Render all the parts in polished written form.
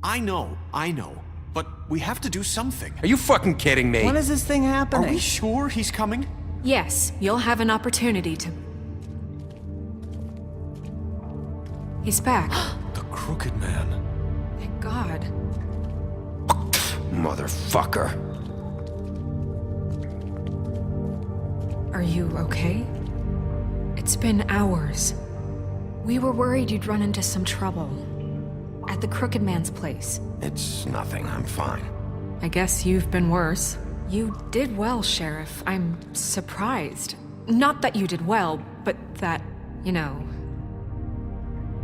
I know. But we have to do something. Are you fucking kidding me? When is this thing Are happening? we sure he's coming? Yes, you'll have an opportunity to... He's back. The Crooked Man. Thank God. Motherfucker. Are you okay? It's been hours. We were worried you'd run into some trouble. At the Crooked Man's place. It's nothing, I'm fine. I guess you've been worse. You did well, Sheriff. I'm surprised. Not that you did well, but that, you know...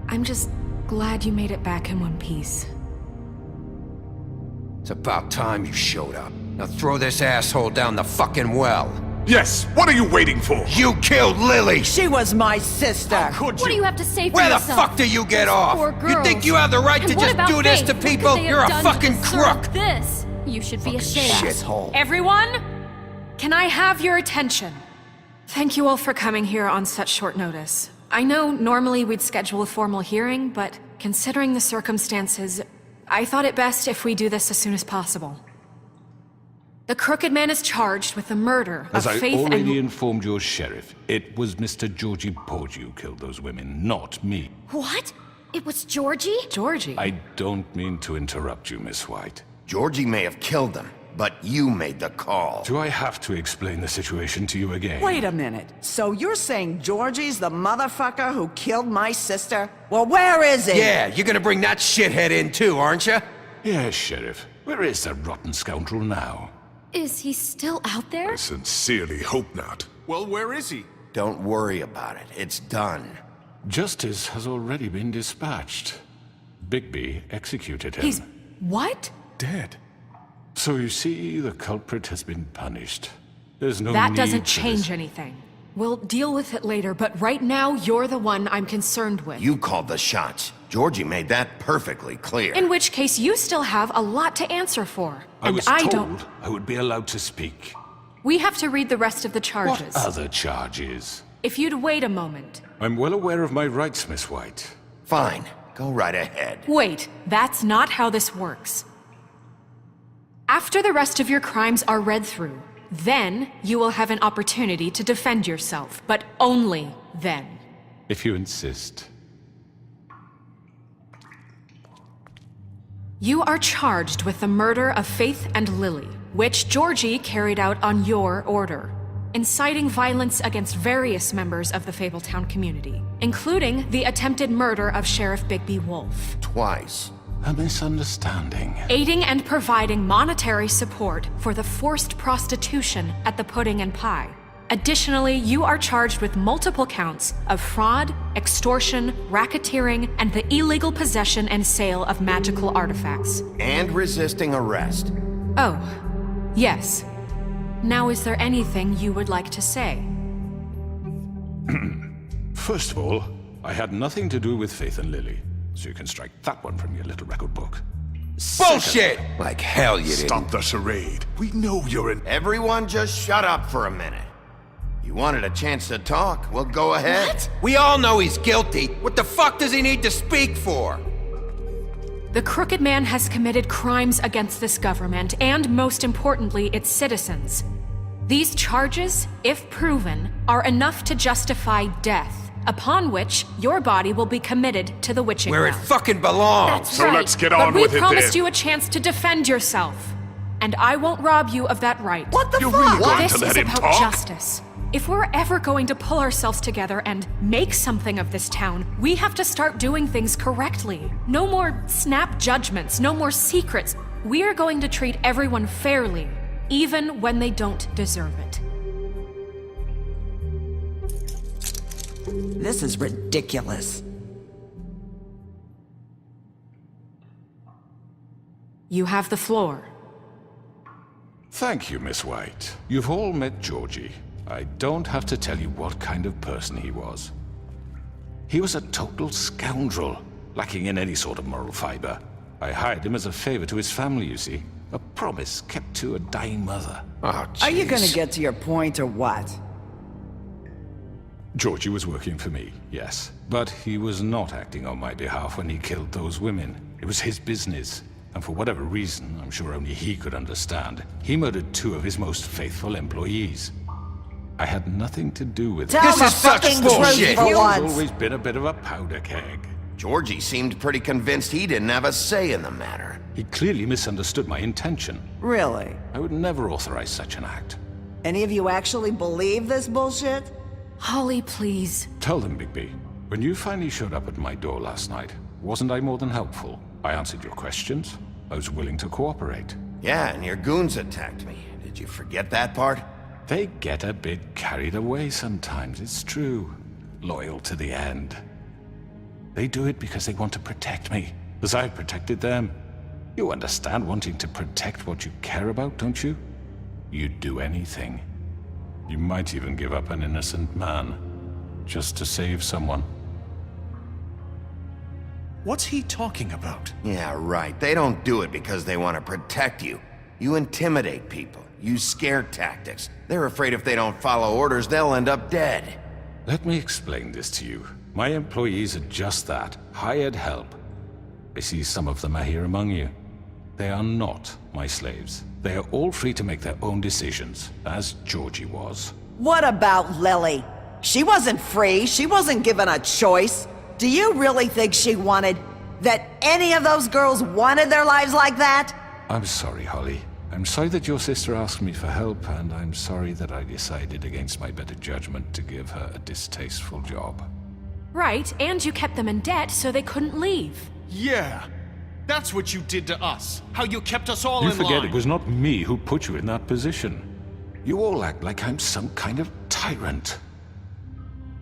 I'm just glad you made it back in one piece. It's about time you showed up. Now throw this asshole down the fucking well. Yes, what are you waiting for? You killed Lily! She was my sister. How could you? What do you have to say for Where the yourself? fuck do you get off? Poor You girls. think you have the right And to what just about do this Faith? to What could people? they have You're a done to fucking deserve crook! This. You should be ashamed. Shithole. Everyone? Can I have your attention? Thank you all for coming here on such short notice. I know normally we'd schedule a formal hearing, but considering the circumstances, I thought it best if we do this as soon as possible. The Crooked Man is charged with the murder As of I Faith already and... informed your sheriff, it was Mr. Georgie Porgy who killed those women, not me. What? It was Georgie? Georgie. I don't mean to interrupt you, Miss White. Georgie may have killed them, but you made the call. Do I have to explain the situation to you again? Wait a minute. So you're saying Georgie's the motherfucker who killed my sister? Well, where is he? Yeah, you're gonna bring that shithead in too, aren't you? Yes, Sheriff. Where is that rotten scoundrel now? Is he still out there? I sincerely hope not. Well, where is he? Don't worry about it. It's done. Justice has already been dispatched. Bigby executed him. He's... what? Dead. So you see, the culprit has been punished. There's no That need doesn't for change this. anything. We'll deal with it later, but right now, you're the one I'm concerned with. You called the shots. Georgie made that perfectly clear. In which case, you still have a lot to answer for. I And was don't... told I would be allowed to speak. We have to read the rest of the charges. What other charges? If you'd wait a moment. I'm well aware of my rights, Miss White. Fine. Go right ahead. Wait, that's not how this works. After the rest of your crimes are read through, then you will have an opportunity to defend yourself, but only then. If you insist. You are charged with the murder of Faith and Lily, which Georgie carried out on your order, inciting violence against various members of the Fabletown community, including the attempted murder of Sheriff Bigby Wolf. Twice. A misunderstanding. Aiding and providing monetary support for the forced prostitution at the Pudding and Pie. Additionally, you are charged with multiple counts of fraud, extortion, racketeering, and the illegal possession and sale of magical artifacts. And resisting arrest. Oh, yes. Now, is there anything you would like to say? First of all, I had nothing to do with Faith and Lily, so you can strike that one from your little record book. Bullshit! Like hell you didn't. Stop the charade. We know you're an... Everyone just shut up for a minute. You wanted a chance to talk, well go ahead. What? We all know he's guilty. What the fuck does he need to speak for? The Crooked Man has committed crimes against this government and, most importantly, its citizens. These charges, if proven, are enough to justify death, upon which your body will be committed to the witching Where it ground. fucking belongs. That's So right. let's get on but with we it promised then. you a chance to defend yourself, and I won't rob you of that right. What the You're fuck? really going This to let is him about talk? justice. If we're ever going to pull ourselves together and make something of this town, we have to start doing things correctly. No more snap judgments, no more secrets. We are going to treat everyone fairly, even when they don't deserve it. This is ridiculous. You have the floor. Thank you, Miss White. You've all met Georgie. I don't have to tell you what kind of person he was. He was a total scoundrel, lacking in any sort of moral fiber. I hired him as a favor to his family, you see. A promise kept to a dying mother. Oh, Are you gonna jeez. get to your point or what? Georgie was working for me, yes. But he was not acting on my behalf when he killed those women. It was his business. And for whatever reason, I'm sure only he could understand, he murdered 2 of his most faithful employees. I had nothing to do with it. Tell This the is such fucking bullshit. truth for He's once. always been a bit of a powder keg. Georgie seemed pretty convinced he didn't have a say in the matter. He clearly misunderstood my intention. Really? I would never authorize such an act. Any of you actually believe this bullshit? Holly, please. Tell them, Bigby, when you finally showed up at my door last night, wasn't I more than helpful? I answered your questions. I was willing to cooperate. Yeah, and your goons attacked me. Did you forget that part? They get a bit carried away sometimes, it's true. Loyal to the end. They do it because they want to protect me, as I've protected them. You understand wanting to protect what you care about, don't you? You'd do anything. You might even give up an innocent man, just to save someone. What's he talking about? Yeah, right. They don't do it because they want to protect you. You intimidate people, use scare tactics. They're afraid if they don't follow orders, they'll end up dead. Let me explain this to you. My employees are just that, hired help. I see some of them are here among you. They are not my slaves. They are all free to make their own decisions, as Georgie was. What about Lily? She wasn't free. She wasn't given a choice. Do you really think she wanted... that any of those girls wanted their lives like that? I'm sorry, Holly. I'm sorry that your sister asked me for help, and I'm sorry that I decided against my better judgment to give her a distasteful job. Right, and you kept them in debt so they couldn't leave. Yeah. That's what you did to us. How you kept us all You in forget line. it was not me who put you in that position. You all act like I'm some kind of tyrant.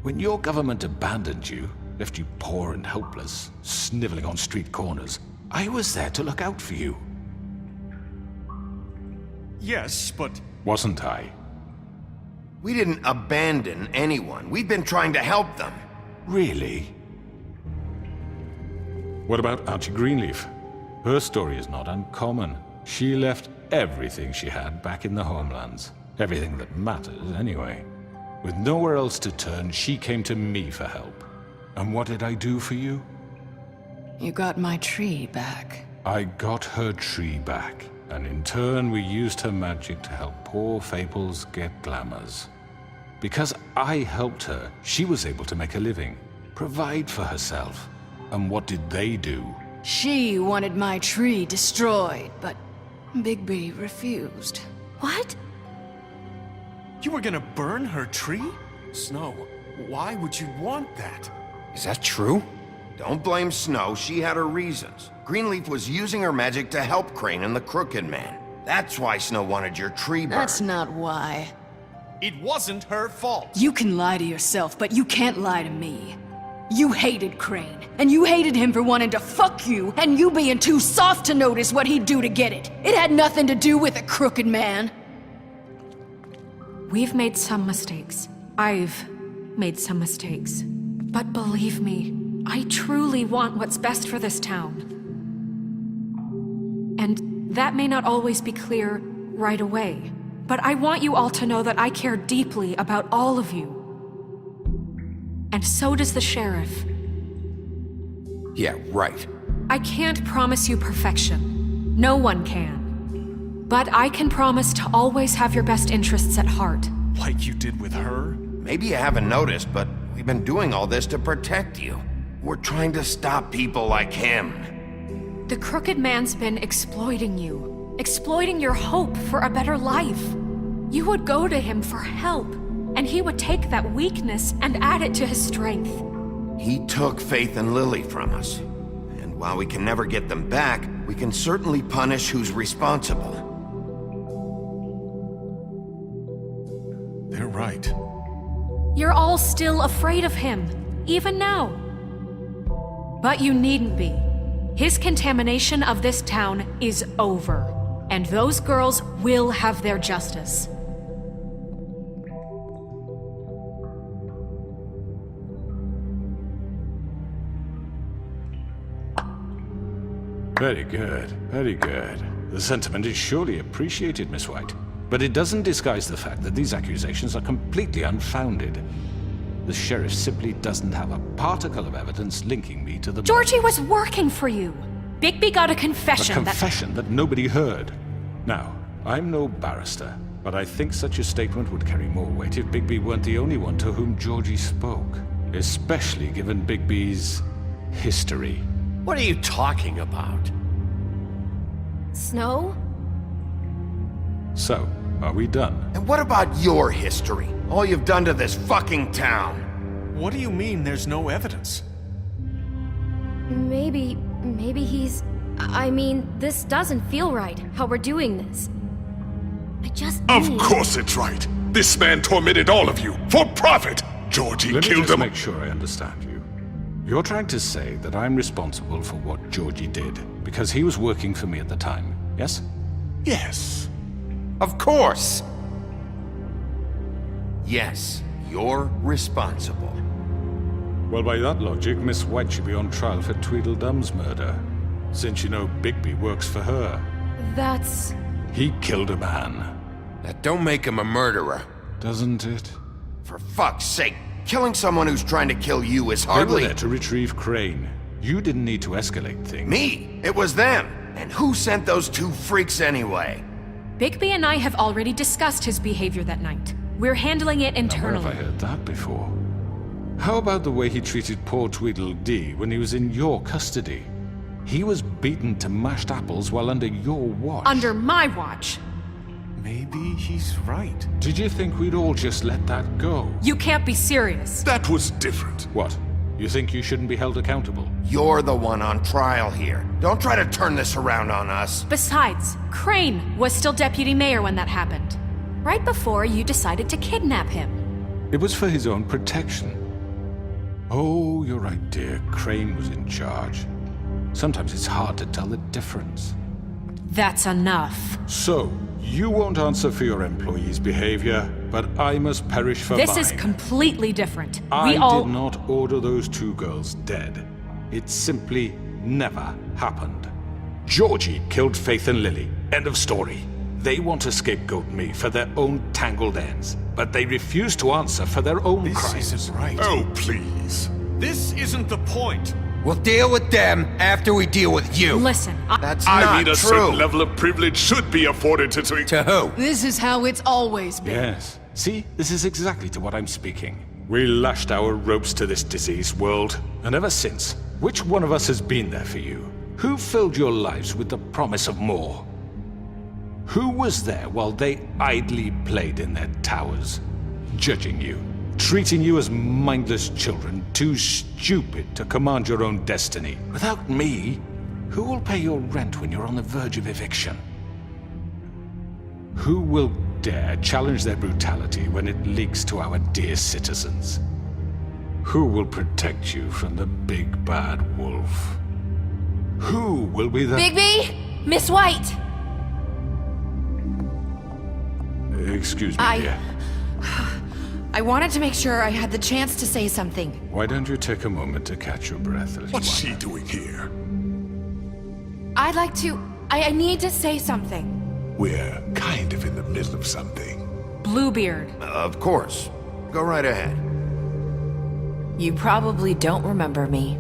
When your government abandoned you, left you poor and helpless, sniveling on street corners, I was there to look out for you. Yes, but... Wasn't I? We didn't abandon anyone. We've been trying to help them. Really? What about Auntie Greenleaf? Her story is not uncommon. She left everything she had back in the homelands. Everything that matters, anyway. With nowhere else to turn, she came to me for help. And what did I do for you? You got my tree back. I got her tree back, and in turn we used her magic to help poor Fables get glamours. Because I helped her, she was able to make a living, provide for herself. And what did they do? She wanted my tree destroyed, but Bigby refused. What? You were gonna burn her tree? Snow, why would you want that? Is that true? Don't blame Snow. She had her reasons. Greenleaf was using her magic to help Crane and the Crooked Man. That's why Snow wanted your tree burned. That's not why. It wasn't her fault. You can lie to yourself, but you can't lie to me. You hated Crane, and you hated him for wanting to fuck you, and you being too soft to notice what he'd do to get it. It had nothing to do with a crooked man. We've made some mistakes. I've made some mistakes. But believe me, I truly want what's best for this town. And that may not always be clear right away, but I want you all to know that I care deeply about all of you. And so does the sheriff. Yeah, right. I can't promise you perfection. No one can. But I can promise to always have your best interests at heart. Like you did with her? Maybe you haven't noticed, but we've been doing all this to protect you. We're trying to stop people like him. The Crooked Man's been exploiting you. Exploiting your hope for a better life. You would go to him for help, and he would take that weakness and add it to his strength. He took Faith and Lily from us. And while we can never get them back, we can certainly punish who's responsible. They're right. You're all still afraid of him, even now. But you needn't be. His contamination of this town is over, and those girls will have their justice. Very good, very good. The sentiment is surely appreciated, Miss White. But it doesn't disguise the fact that these accusations are completely unfounded. The sheriff simply doesn't have a particle of evidence linking me to the... Georgie was working for you. Bigby got a A confession confession that nobody heard. Now, I'm no barrister, but I think such a statement would carry more weight if Bigby weren't the only one to whom Georgie spoke. Especially given Bigby's history. What are you talking about? Snow? So, are we done? And what about your history? All you've done to this fucking town? What do you mean there's no evidence? Maybe he's... I mean, this doesn't feel right, how we're doing this. I just Of need... course it's right. This man tormented all of you for profit. Georgie Let me killed just him. make sure I understand you. You're trying to say that I'm responsible for what Georgie did because he was working for me at the time, yes? Yes. Of course! Yes, you're responsible. Well, by that logic, Miss White should be on trial for Tweedledum's murder, since you know Bigby works for her. That's... He killed a man, That don't make him a murderer. doesn't it? For fuck's sake, killing someone who's trying to kill you is They were hardly... there to retrieve Crane. You didn't need to escalate things. Me! It was them! And who sent those two freaks anyway? Bigby and I have already discussed his behavior that night. We're handling it Now, where have internally. I heard that before? How about the way he treated poor Tweedledee when he was in your custody? He was beaten to mashed apples while under your watch. Under my watch. Maybe he's right. Did you think we'd all just let that go? You can't be serious. That was different. What? You think you shouldn't be held accountable? You're the one on trial here. Don't try to turn this around on us. Besides, Crane was still deputy mayor when that happened. Right before you decided to kidnap him. It was for his own protection. Oh, you're right, dear. Crane was in charge. Sometimes it's hard to tell the difference. That's enough. So, you won't answer for your employees' behavior, but I must perish for This mine. is completely different. I We all... did not order those two girls dead. It simply never happened. Georgie killed Faith and Lily. End of story. They want to scapegoat me for their own tangled ends, but they refuse to answer for their own This crimes. isn't right. Oh, please. This isn't the point. We'll deal with them after we deal with you. Listen, That's I not mean, a true. certain level of privilege should be afforded to... To who? This is how it's always been. Yes. See, this is exactly to what I'm speaking. We lashed our ropes to this diseased world, and ever since, which one of us has been there for you? Who filled your lives with the promise of more? Who was there while they idly played in their towers, judging you, treating you as mindless children, too stupid to command your own destiny? Without me, who will pay your rent when you're on the verge of eviction? Who will dare challenge their brutality when it leaks to our dear citizens? Who will protect you from the big bad wolf? Who will be the... Bigby? Miss White! Excuse me, dear. I wanted to make sure I had the chance to say something. Why don't you take a moment to catch your breath, little What's one? she doing here? I'd like to... I need to say something. We're kind of in the middle of something. Bluebeard. Of course. Go right ahead. You probably don't remember me.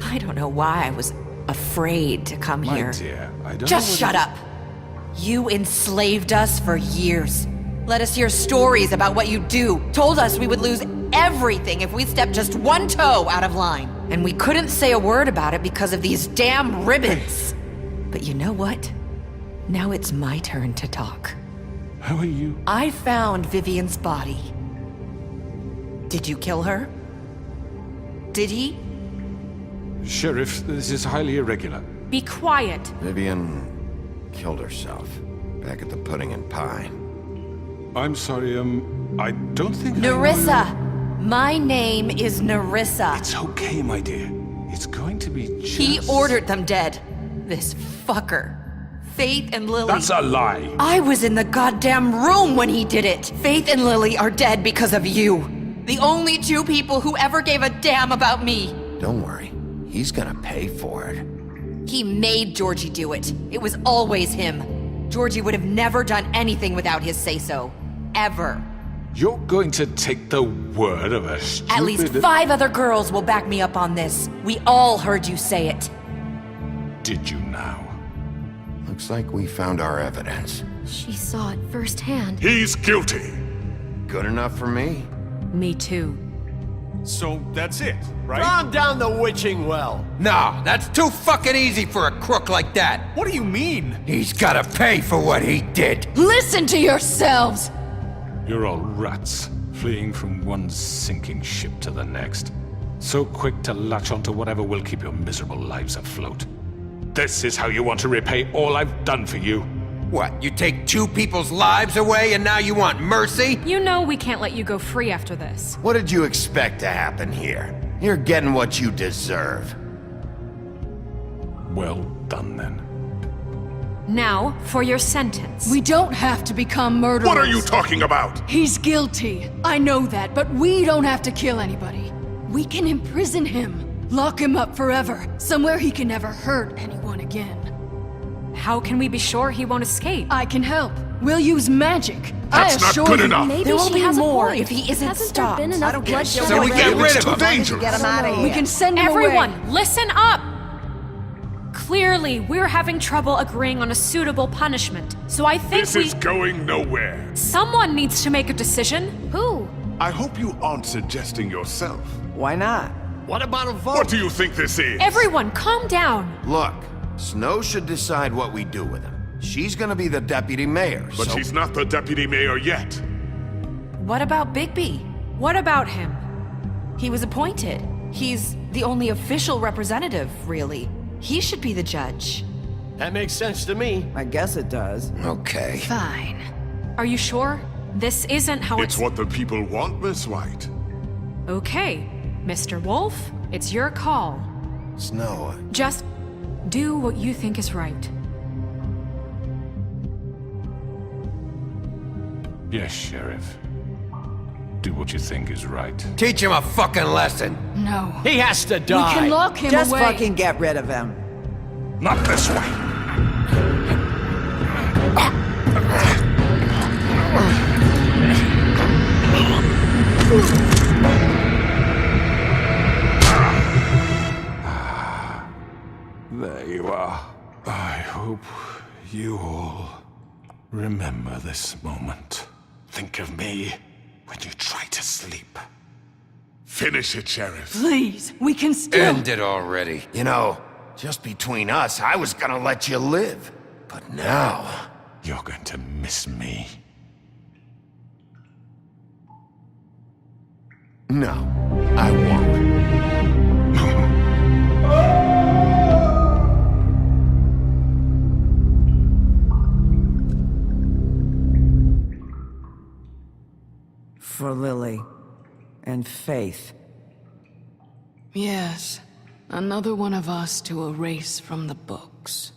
I don't know why I was afraid to come My here. dear, I don't Just know shut up. You enslaved us for years. Let us hear stories about what you do. Told us we would lose everything if we stepped just one toe out of line. And we couldn't say a word about it because of these damn ribbons. But you know what? Now it's my turn to talk. How are you? I found Vivian's body. Did you kill her? Did he? Sheriff, this is highly irregular. Be quiet. Vivian killed herself back at the Pudding and Pie. I'm sorry, I don't think Nerissa! My name is Nerissa. It's okay, my dear. It's going to be just... He ordered them dead. This fucker. Faith and Lily. That's a lie! I was in the goddamn room when he did it. Faith and Lily are dead because of you. The only two people who ever gave a damn about me. Don't worry. He's gonna pay for it. He made Georgie do it. It was always him. Georgie would have never done anything without his say-so. Ever. You're going to take the word of a stupid... At least 5 other girls will back me up on this. We all heard you say it. did you now? Looks like we found our evidence. She saw it firsthand. He's guilty. Good enough for me. Me too. So that's it, right? Calm down the witching well. No, that's too fucking easy for a crook like that. What do you mean? He's gotta pay for what he did. Listen to yourselves! You're all rats, fleeing from one sinking ship to the next. So quick to latch onto whatever will keep your miserable lives afloat. This is how you want to repay all I've done for you? What, you take two people's lives away and now you want mercy? You know we can't let you go free after this. What did you expect to happen here? You're getting what you deserve. Well done, then. Now, for your sentence. We don't have to become murderers. What are you talking about? He's guilty. I know that, but we don't have to kill anybody. We can imprison him. Lock him up forever. Somewhere he can never hurt anyone again. How can we be sure he won't escape? I can help. We'll use magic. That's I not assure good you. enough. Maybe There will she be has more a point. if he isn't Hasn't stopped. there been I enough don't care. bloodshed So we get already? rid It's of too him. dangerous. Get him out of here. We can send him Everyone, away. listen up! Clearly, we're having trouble agreeing on a suitable punishment. So I think This is going nowhere. someone needs to make a decision. Who? I hope you aren't suggesting yourself. Why not? What about a vote? What do you think this is? Everyone, calm down. Look, Snow should decide what we do with him. She's gonna be the deputy mayor, But so... she's not the deputy mayor yet. What about Bigby? What about him? He was appointed. He's the only official representative, really. He should be the judge. That makes sense to me. I guess it does. Okay. Fine. Are you sure? This isn't how It's what the people want, Miss White. Okay, Mr. Wolf, it's your call. Snow, Just do what you think is right. Yes, Sheriff. Do what you think is right. Teach him a fucking lesson. No. He has to We die. can lock him Just away. fucking get rid of him. Not this way! There you are. I hope you all remember this moment. Think of me when you try to sleep. Finish it, Sheriff. Please, we can still... End it already. you know, just between us, I was gonna let you live. But now... You're going to miss me. No, I won't. For Lily and Faith. Yes. Another one of us to erase from the books.